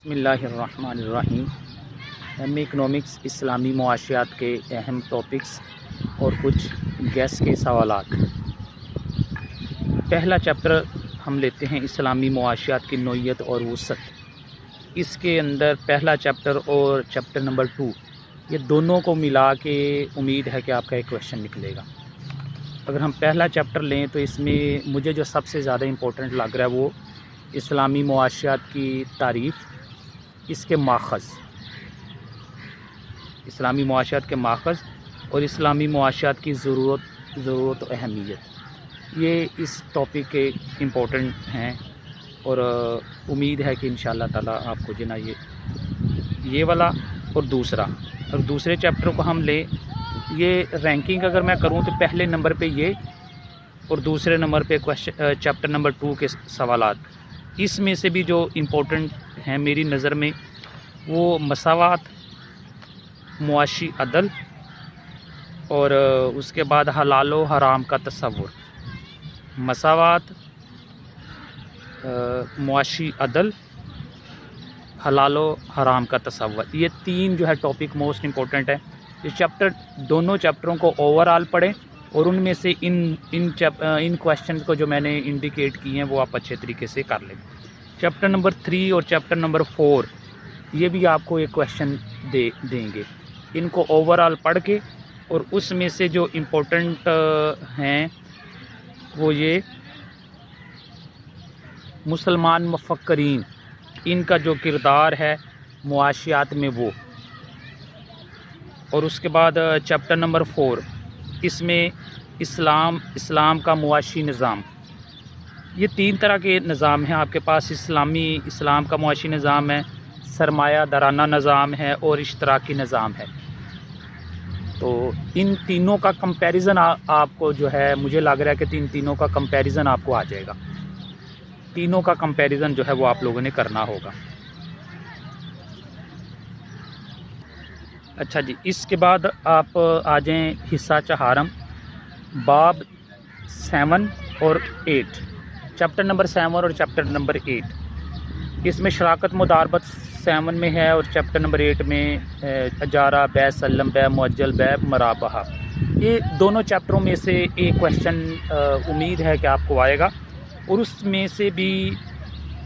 بسم اللہ الرحمن الرحیم۔ ایم اکنامکس اسلامی معاشیات کے اہم ٹاپکس اور کچھ گیس کے سوالات۔ پہلا چیپٹر ہم لیتے ہیں اسلامی معاشیات کی نوعیت اور وسعت۔ اس کے اندر پہلا چیپٹر اور چیپٹر نمبر 2 یہ دونوں کو ملا کے امید ہے کہ آپ کا ایک کویشچن نکلے گا۔ اگر ہم پہلا چیپٹر لیں تو اس میں مجھے جو سب سے زیادہ امپورٹنٹ لگ رہا ہے وہ اسلامی معاشیات کی تعریف، اس کے ماخذ، اسلامی معاشیات کے ماخذ اور اسلامی معاشیات کی ضرورت و اہمیت، یہ اس ٹاپک کے امپورٹنٹ ہیں اور امید ہے کہ انشاءاللہ تعالی آپ کو جو نا یہ والا اور دوسرے چیپٹر کو ہم لیں، یہ رینکنگ اگر میں کروں تو پہلے نمبر پہ یہ اور دوسرے نمبر پہ چیپٹر نمبر 2 کے سوالات۔ اس میں سے بھی جو امپورٹنٹ ہیں میری نظر میں وہ مساوات، معاشی عدل اور اس کے بعد حلال و حرام کا تصور۔ مساوات، معاشی عدل، حلال و حرام کا تصور، یہ تین جو ہے ٹاپک موسٹ امپورٹنٹ ہے۔ یہ دونوں چیپٹروں کو اوور آل پڑھیں اور ان میں سے ان کویشچنز کو جو میں نے انڈیکیٹ کیے ہیں وہ آپ اچھے طریقے سے کر لیں۔ چیپٹر نمبر 3 اور چیپٹر نمبر 4 یہ بھی آپ کو ایک کویشچن دیں گے۔ ان کو اوور آل پڑھ کے اور اس میں سے جو امپورٹنٹ ہیں وہ یہ مسلمان مفکرین، ان کا جو کردار ہے معاشیات میں وہ، اور اس کے بعد چیپٹر نمبر 4 اس میں اسلام کا معاشی نظام۔ یہ تین طرح کے نظام ہیں آپ کے پاس۔ اسلام کا معاشی نظام ہے، سرمایہ دارانہ نظام ہے اور اشتراکی نظام ہے۔ تو ان تینوں کا کمپیریزن آپ کو جو ہے، مجھے لگ رہا ہے کہ تینوں کا کمپیریزن آپ کو آ جائے گا۔ تینوں کا کمپیریزن جو ہے وہ آپ لوگوں نے کرنا ہوگا۔ اچھا جی، اس کے بعد آپ آ جائیں حصہ چہارم، باب 7 اور 8، چیپٹر نمبر 7 اور چیپٹر نمبر 8۔ اس میں شراکت مداربت 7 میں ہے اور چیپٹر نمبر 8 میں اجارہ، بیع سلم، بیع معجل، بیع مرابحہ۔ یہ دونوں چیپٹروں میں سے ایک کویشچن امید ہے کہ آپ کو آئے گا، اور اس میں سے بھی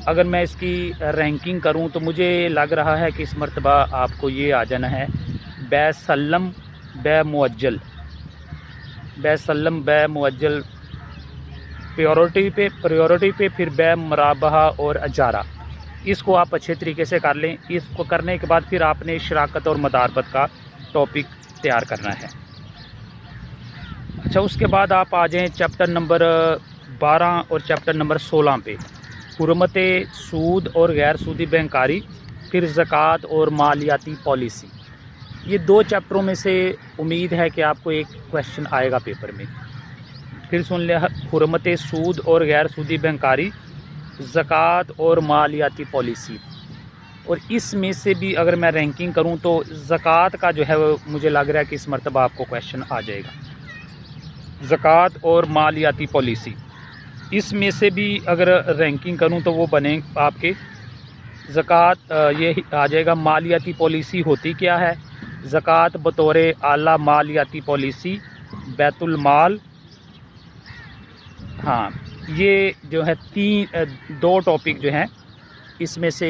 اگر میں اس کی رینکنگ کروں تو مجھے لگ رہا ہے کہ اس مرتبہ آپ کو یہ آ جانا ہے بیع سلم، بیع معجل، بیع سلم، بیع معجل پریورٹی پہ، پھر بیع مرابحہ اور اجارہ۔ اس کو آپ اچھے طریقے سے کر لیں۔ اس کو کرنے کے بعد پھر آپ نے شراکت اور مداربت کا ٹاپک تیار کرنا ہے۔ اچھا، اس کے بعد آپ آ جائیں چیپٹر نمبر 12 اور چیپٹر نمبر 16 پہ، حرمت سود اور غیر سودی بینکاری، پھر زکوٰۃ اور مالیاتی پالیسی۔ یہ دو چیپٹروں میں سے امید ہے کہ آپ کو ایک کویشچن آئے گا پیپر میں۔ پھر سن لیں، حرمت سود اور غیر سودی بینکاری، زکوٰۃ اور مالیاتی پالیسی۔ اور اس میں سے بھی اگر میں رینکنگ کروں تو زکوٰۃ کا جو ہے وہ مجھے لگ رہا ہے کہ اس مرتبہ آپ کو کویشچن آ جائے گا، زکوٰۃ اور مالیاتی پالیسی۔ اس میں سے بھی اگر رینکنگ کروں تو وہ بنے آپ کے زکوٰۃ، یہ آ جائے گا مالیاتی پالیسی ہوتی کیا ہے، زکوٰۃ بطور اعلیٰ مالیاتی پالیسی، بیت المال۔ ہاں، یہ جو ہے دو ٹاپک جو ہیں اس میں سے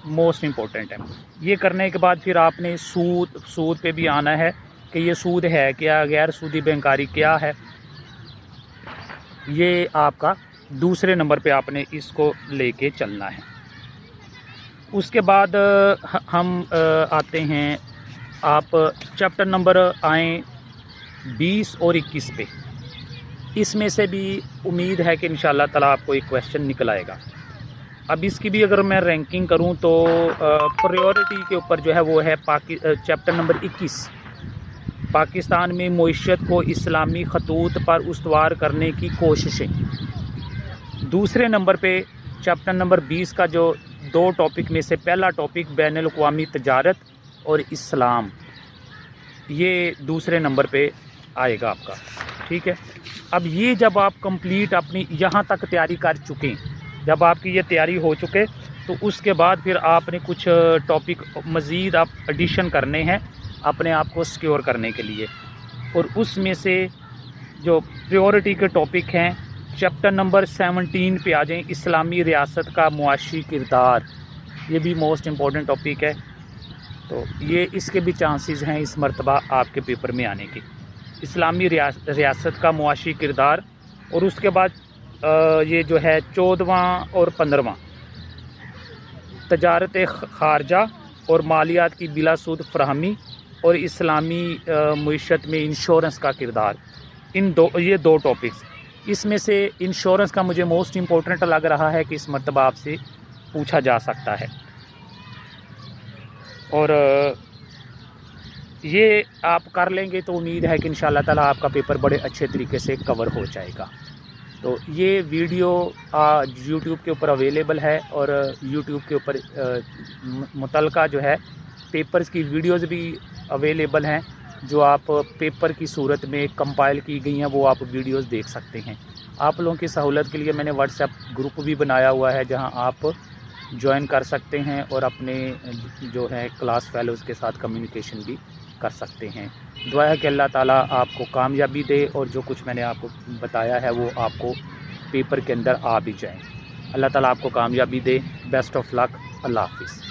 موسٹ امپورٹنٹ ہے۔ یہ کرنے کے بعد پھر آپ نے سود پہ بھی آنا ہے کہ یہ سود ہے کیا، غیر سودی بینکاری کیا ہے۔ یہ آپ کا دوسرے نمبر پہ آپ نے اس کو لے کے چلنا ہے۔ اس کے بعد ہم آتے ہیں، آپ چیپٹر نمبر آئیں 20 اور 21 پہ۔ اس میں سے بھی امید ہے کہ انشاءاللہ تعالیٰ آپ کو ایک کویشچن نکل آئے گا۔ اب اس کی بھی اگر میں رینکنگ کروں تو پریورٹی کے اوپر جو ہے وہ ہے چیپٹر نمبر 21، پاکستان میں معیشت کو اسلامی خطوط پر استوار کرنے کی کوششیں۔ دوسرے نمبر پہ چیپٹر نمبر 20 کا جو دو ٹاپک میں سے پہلا ٹاپک بین الاقوامی تجارت اور اسلام، یہ دوسرے نمبر پہ آئے گا آپ کا، ٹھیک ہے۔ اب یہ جب آپ کمپلیٹ اپنی یہاں تک تیاری کر چکیں، جب آپ کی یہ تیاری ہو چکے تو اس کے بعد پھر آپ نے کچھ ٹاپک مزید آپ ایڈیشن کرنے ہیں اپنے آپ کو سیکیور کرنے کے لیے، اور اس میں سے جو پریورٹی کے ٹاپک ہیں چیپٹر نمبر 17 پہ آ جائیں، اسلامی ریاست کا معاشی کردار، یہ بھی موسٹ امپورٹنٹ ٹاپک ہے، تو یہ اس کے بھی چانسز ہیں اس مرتبہ آپ کے پیپر میں آنے کے، اسلامی ریاست کا معاشی کردار، اور اس کے بعد یہ جو ہے 14واں اور 15واں تجارت خارجہ اور مالیات کی بلا سود فراہمی اور اسلامی معیشت میں انشورنس کا کردار، یہ دو ٹاپکس، اس میں سے انشورنس کا مجھے موسٹ امپورٹنٹ لگ رہا ہے کہ اس مرتبہ آپ سے پوچھا جا سکتا ہے، اور یہ آپ کر لیں گے تو امید ہے کہ انشاءاللہ تعالیٰ آپ کا پیپر بڑے اچھے طریقے سے کور ہو جائے گا۔ تو یہ ویڈیو یوٹیوب کے اوپر اویلیبل ہے، اور یوٹیوب کے اوپر متعلقہ جو ہے پیپرز کی ویڈیوز بھی اویلیبل ہیں، جو آپ پیپر کی صورت میں کمپائل کی گئی ہیں، وہ آپ ویڈیوز دیکھ سکتے ہیں۔ آپ لوگوں کی سہولت کے لیے میں نے واٹس ایپ گروپ بھی بنایا ہوا ہے، جہاں آپ جوائن کر سکتے ہیں اور اپنے جو ہے کلاس فیلوز کے ساتھ کمیونیکیشن بھی کر سکتے ہیں۔ دعا ہے کہ اللہ تعالیٰ آپ کو کامیابی دے، اور جو کچھ میں نے آپ کو بتایا ہے وہ آپ کو پیپر کے اندر آ بھی جائیں۔ اللہ تعالیٰ آپ کو کامیابی دے۔ بیسٹ آف لک۔ اللہ حافظ۔